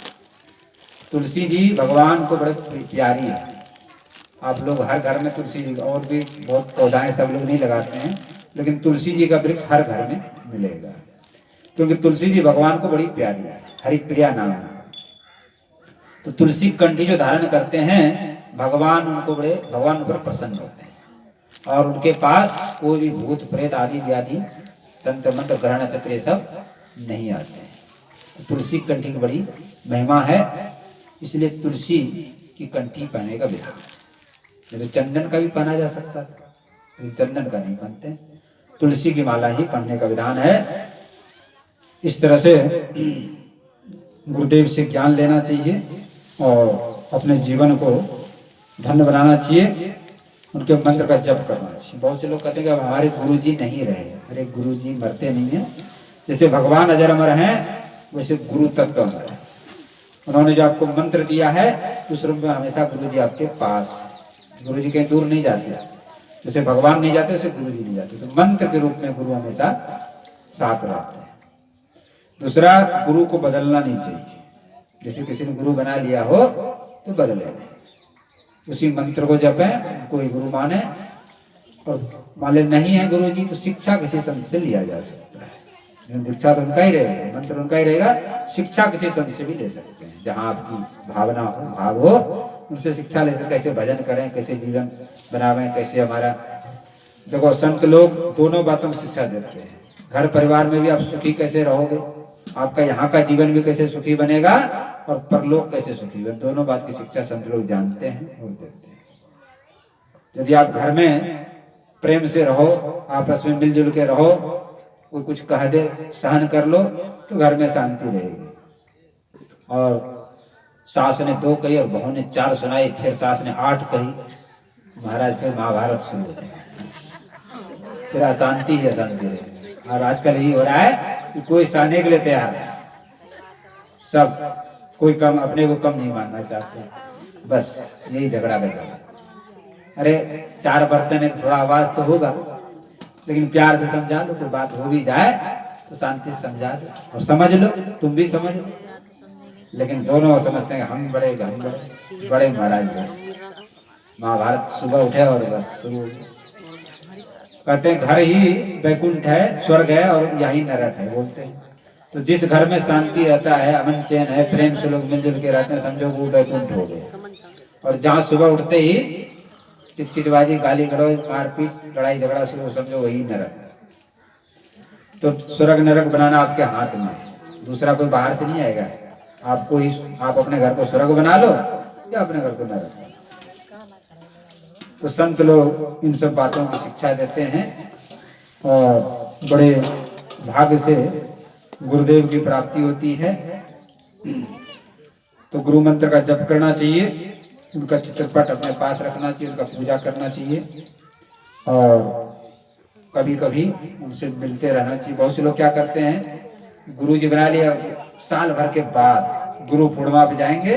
तुलसी जी भगवान को बड़े प्यारी है। आप लोग हर घर में तुलसी जी, और भी बहुत पौधाएं सब लोग नहीं लगाते हैं, लेकिन तुलसी जी का वृक्ष हर घर में मिलेगा, क्योंकि तुलसी जी भगवान को बड़ी प्यारी है। हरिप्रिया नाम है। तो तुलसी कंठी जो धारण करते हैं, भगवान उन पर प्रसन्न होते हैं और उनके पास कोई भी भूत प्रेत आदि व्याधि तंत्र मंत्र ग्रह नक्षत्र ये सब नहीं आते हैं। तो तुलसी कंठी की बड़ी महिमा है, इसलिए तुलसी की कंठी पहनने का विधान। तो चंदन का भी पहना जा सकता था, लेकिन चंदन का नहीं पहनते, तुलसी की माला ही पहनने का विधान है। इस तरह से गुरुदेव से ज्ञान लेना चाहिए और अपने जीवन को धन्य बनाना चाहिए, उनके मंत्र का जप करना चाहिए। बहुत से लोग कहते हैं कि हमारे गुरुजी नहीं रहे। अरे गुरुजी मरते नहीं हैं, जैसे भगवान अजर अमर हैं वैसे गुरु तत्व अमर है। उन्होंने जो आपको मंत्र दिया है उस रूप में हमेशा गुरुजी आपके पास, गुरुजी कहीं दूर नहीं जाते। जैसे भगवान नहीं जाते वैसे गुरुजी नहीं जाते। तो मंत्र के रूप में गुरु हमेशा साथ रहते हैं। दूसरा, गुरु को बदलना नहीं चाहिए। जैसे किसी ने गुरु बना लिया हो तो बदले नहीं, उसी मंत्र को जपें, कोई गुरु माने। और मान ले नहीं है गुरु जी तो शिक्षा किसी संत से लिया जा सकता है। दीक्षा तो उनका ही रहेगा, मंत्र उनका ही रहेगा, शिक्षा किसी संत से भी ले सकते हैं। जहाँ आपकी भावना हो, भाव हो, उनसे शिक्षा ले सकते। कैसे भजन करें, कैसे जीवन बनावें, कैसे हमारा, देखो संत लोग दोनों बातों की शिक्षा देते हैं। घर परिवार में भी आप सुखी कैसे रहोगे, आपका यहाँ का जीवन भी कैसे सुखी बनेगा और परलोक कैसे सुखी बने, दोनों बात की शिक्षा संत लोग जानते हैं और देते हैं। यदि आप घर में प्रेम से रहो, आपस में मिलजुल के रहो, कोई कुछ कह दे सहन कर लो तो घर में शांति रहेगी। और सास ने 2 कही और बहू ने 4 सुनाई, फिर सास ने 8 कही, महाराज फिर महाभारत शुरू हो जाए, फिर अशांति ही अशांति रहेगी। और आजकल यही हो रहा है कि कोई सहने के लिए तैयार है, सब कोई कम, अपने को कम नहीं मानना चाहते, बस यही झगड़ा का झगड़ा। अरे 4 बर्तन है, थोड़ा आवाज तो होगा, लेकिन प्यार से समझा लो, कोई बात हो भी जाए तो शांति से समझा दो और समझ लो, तुम भी समझ लो। लेकिन दोनों समझते हैं हम बड़े महाराज, बस महाभारत सुबह उठे और बस शुरू। कहते हैं घर ही वैकुंठ है, स्वर्ग है और यही नरक है, बोलते हैं। तो जिस घर में शांति रहता है, अमन चैन है, प्रेम से लोग मिलजुल के रहते हैं, समझो वो वैकुंठ हो गए। और जहाँ सुबह उठते ही किचकिचबाजी, गाली गलौज, मारपीट, लड़ाई झगड़ा शुरू, समझो वही नरक है। तो स्वर्ग नरक बनाना आपके हाथ में है, दूसरा कोई बाहर से नहीं आएगा। आपको ही, आप अपने घर को स्वर्ग बना लो या अपने घर को नरक। तो संत लोग इन सब बातों की शिक्षा देते हैं और बड़े भाग्य से गुरुदेव की प्राप्ति होती है। तो गुरु मंत्र का जप करना चाहिए, उनका चित्रपट अपने पास रखना चाहिए, उनका पूजा करना चाहिए और कभी कभी उनसे मिलते रहना चाहिए। बहुत से लोग क्या करते हैं, गुरु जी बना लिया, साल भर के बाद गुरु पूर्णिमा पे जाएंगे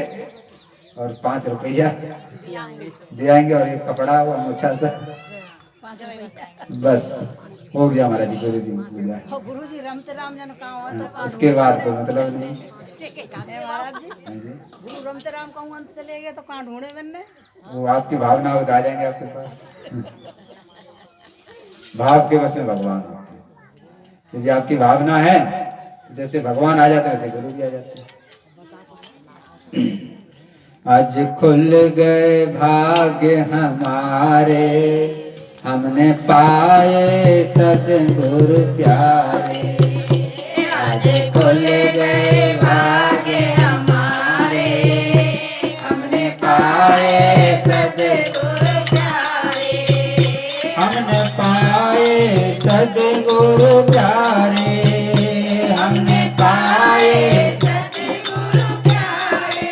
और 5 रुपया दे आएंगे और एक कपड़ा वो अनोखा सा, बस हो गया महाराज जी, गुरु जी हो गया। हो गुरु जी रमते राम जन कहूँ तो कान उसके बाद कोई मतलब नहीं। है महाराज जी। हाँ जी, गुरु रमते राम कहूँ अंत चले गए तो कहाँ ढूंढे मैंने। वो आपकी भावना हो तो आ जाएंगे आपके पास। भाव के वश में भगवान होते हैं। यदि आपकी भावना है जैसे भगवान आ जाते हैं वैसे गुरु भी आ जाते हैं। आज खुल गए भाग्य हमारे, हमने पाए सतगुरु प्यारे। आज खुल गए भाग्य हमारे, हमने पाए सद्गुरु प्यारे। हमने पाए सतगुरु प्यारे, हमने पाए, सद्गुरु प्यारे।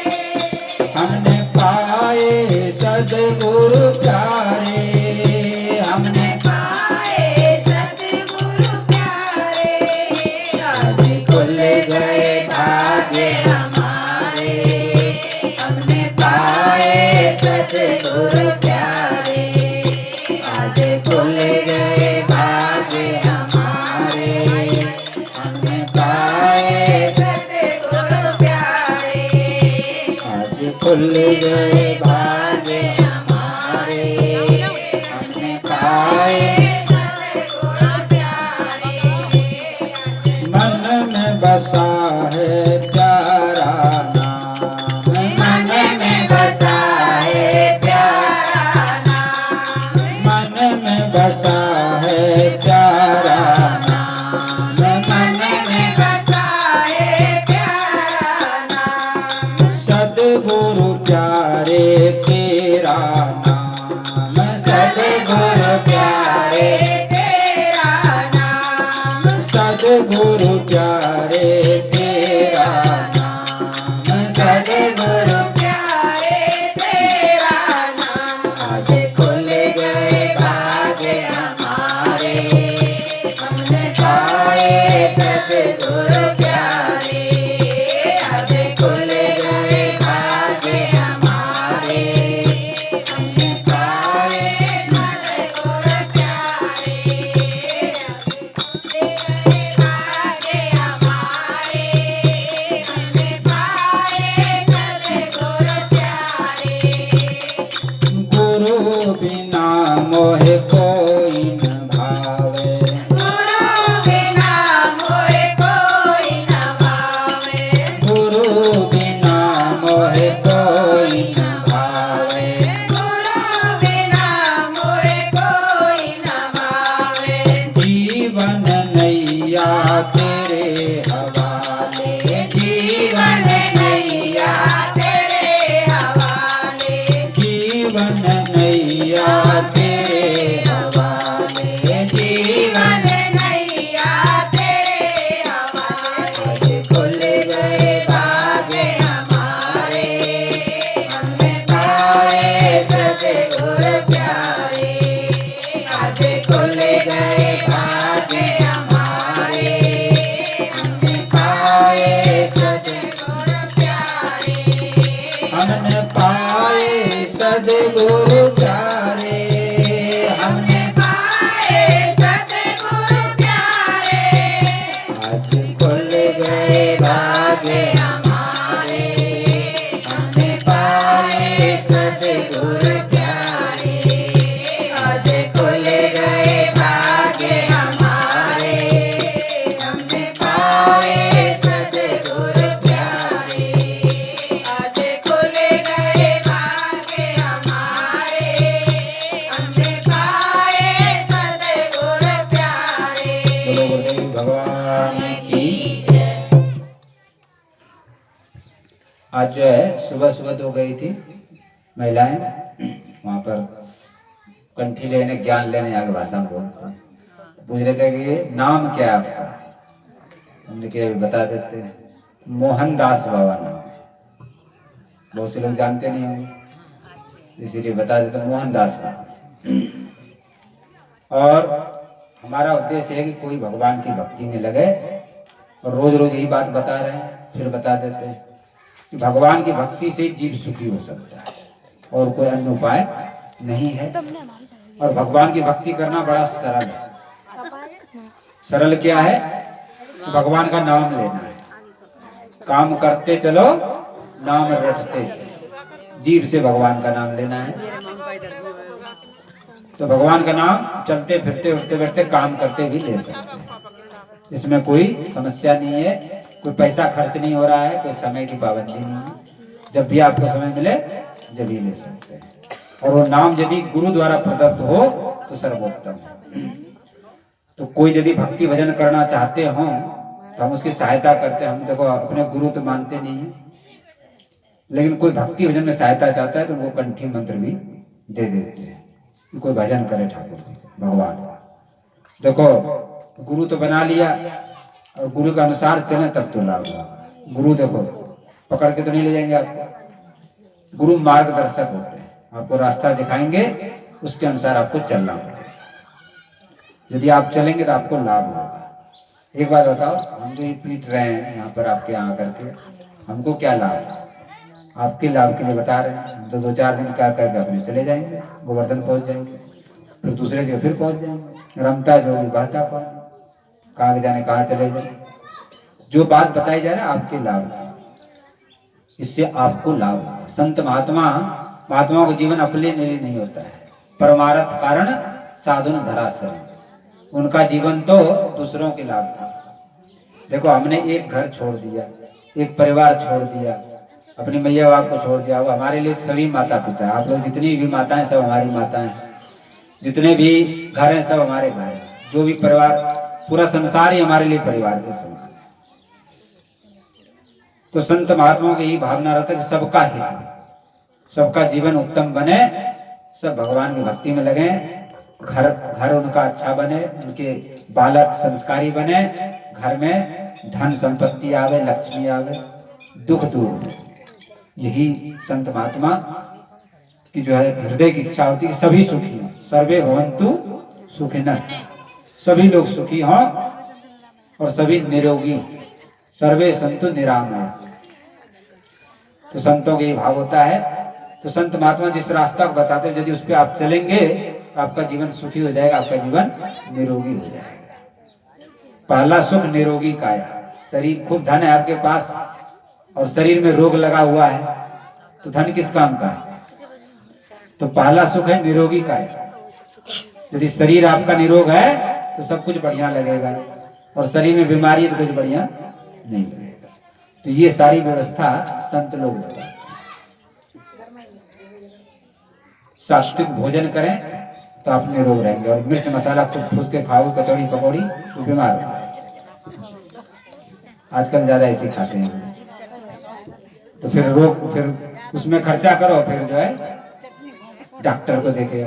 हमने पाए सतगुरु प्यारे। हमने पाए सद्गुरु प्यारे। आज खुल गए भाग्य हमारे, हमने पाए सद्गुरु प्यारे। आज खुल गए भाग्य हमारे, हमने पाए सद्गुरु प्यारे। आज खुल गए भाग्य हमारे, हमने पाए। मन में बसा है प्यारा नाम, मन में बसा है प्यारा नाम। मन में बसा है प्यारा नाम। मन में बसा है प्यारा नाम। सद्गुरु प्यारे तेरा नाम, सद्गुरु प्यारे, तेरा नाम। सद्गुरु प्यारे तेरा नाम, सद्गुरु। प्यारे तेरा नाम। आज खुल गए भाग्य हमारे, हमने पाए सद्गुरु प्यारे। आज खुल गए भाग्य हमारे, हमने पाए सद्गुरु प्यारे। भाग्य हमारे, हमने पाए सद्गुरु प्यारे। गुरु बिना मोहे कोई न भावे, गुरु बिना मोहे कोई न भावे। गुरु बिना मोहे कोई न भावे। गुरु बिना मोहे कोई न भावे। जीवन नैया तेरे हवाले, जीवन नैया तेरे हवाले। जीवन नैया तेरे हवाले। जीवन नैया तेरे हवाले। आज खुल गए भाग्य हमारे, हमने पाए सद्गुरु प्यारे। आज खुल गए भाग्य हमारे, हमने पाए सद्गुरु प्यारे। हमने पाए सद्गुरु प्यारे, हमने पाए सद्गुरु प्यारे। आज खुल गए भाग्य हमारे, हमने पाए सद्गुरु प्यारे। आज खुल गए भाग्य हमारे, हमने पाए सद्गुरु प्यारे। आज खुल गए भाग्य हमारे, हमने पाए सद्गुरु प्यारे। बोलो गुरुदेव भगवान की। आज जो है सुबह सुबह तो गई थी महिलाएं वहां पर कंठी लेने ज्ञान लेने आगे भाषा में बोलते हैं। पूछ रहे थे कि नाम क्या है आपका। हमने क्या बता देते हैं, मोहनदास बाबा नाम। बहुत से लोग जानते नहीं होंगे इसीलिए बता देते हैं, मोहनदास नाम। और हमारा उद्देश्य है कि कोई भगवान की भक्ति में लगे और रोज रोज यही बात बता रहे हैं, फिर बता देते हैं कि भगवान की भक्ति से जीव सुखी हो सकता है और कोई अन्य उपाय नहीं है। और भगवान की भक्ति करना बड़ा सरल है। सरल क्या है? तो भगवान का नाम लेना है। काम करते चलो, नाम रटते चलो। जीभ से भगवान का नाम लेना है। तो भगवान का नाम चलते फिरते उठते बैठते काम करते भी ले सकते हैं। इसमें कोई समस्या नहीं है, कोई पैसा खर्च नहीं हो रहा है, कोई समय की पाबंदी नहीं है। जब भी आपको समय मिले जब भी ले सकते हैं। और वो नाम यदि गुरु द्वारा प्रदत्त हो तो सर्वोत्तम है। तो कोई यदि भक्ति भजन करना चाहते हो तो हम उसकी सहायता करते हैं। हम देखो अपने गुरु तो मानते नहीं है, लेकिन कोई भक्ति भजन में सहायता चाहता है तो उनको कंठी मंत्र भी दे देते हैं। कोई भजन करे ठाकुर जी भगवान। देखो गुरु तो बना लिया और गुरु के अनुसार चले तब तो लाभ होगा। गुरु देखो पकड़ के तो नहीं ले जाएंगे आपको। गुरु मार्गदर्शक होते हैं, आपको रास्ता दिखाएंगे, उसके अनुसार आपको चलना होगा। यदि आप चलेंगे तो आपको लाभ होगा। एक बार बताओ, हम जो पीट रहे हैं यहाँ पर आपके यहाँ करके, हमको क्या लाभ है? आपके लाभ के लिए बता रहे हैं। हम तो 2-4 दिन क्या करके अपने चले जाएंगे, गोवर्धन पहुंच जाएंगे, फिर दूसरे जगह फिर पहुंच जाएंगे। रमता जोगी बहता पानी, कहाँ जाने कहाँ चले जाए। जो बात बताई जा रही है आपके लाभ की, इससे आपको लाभ होगा। संत महात्माओं का जीवन अपने लिए नहीं होता है। परमार्थ कारण साधुन धराशय, उनका जीवन तो दूसरों के लाभ का। देखो हमने एक घर छोड़ दिया, एक परिवार छोड़ दिया, अपनी मैया बाप को छोड़ दिया। वो हमारे लिए सभी माता पिता है। आप लोग जितनी भी माताएं सब हमारी माताएं हैं, जितने भी घर हैं सब हमारे घर हैं। जो भी परिवार, पूरा संसार ही हमारे लिए परिवार के समान है। तो संत महात्माओं की यही भावना रहता है कि सबका हित, सबका जीवन उत्तम बने, सब भगवान की भक्ति में लगे, घर उनका अच्छा बने, उनके बालक संस्कारी बने, घर में धन संपत्ति आवे, लक्ष्मी आवे, दुख दूर हो। यही संत महात्मा की जो है हृदय की इच्छा होती है कि सभी सुखी हों। सर्वे भवन्तु सुखिनः, सभी लोग सुखी हों और सभी निरोगी, सर्वे सन्तु निरामय। तो संतों का ये भाव होता है। तो संत महात्मा जिस रास्ता को बताते हैं, यदि उस पर आप चलेंगे तो आपका जीवन सुखी हो जाएगा, आपका जीवन निरोगी हो जाएगा। पहला सुख निरोगी काया। शरीर खूब धन है आपके पास और शरीर में रोग लगा हुआ है तो धन किस काम का है? तो पहला सुख है निरोगी काया। यदि शरीर आपका निरोग है तो सब कुछ बढ़िया लगेगा, और शरीर में बीमारी है तो कुछ बढ़िया नहीं लगेगा। तो ये सारी व्यवस्था संत लोग बताते हैं। सात्विक भोजन करें तो आप निरोग रहेंगे, और मिर्च मसाला खूब ठूस के खाओ, कचौड़ी पकौड़ी, तो बीमार हो। आजकल ज्यादा ऐसे खाते हैं। तो फिर उसमें खर्चा करो, फिर जो है डॉक्टर को देखे।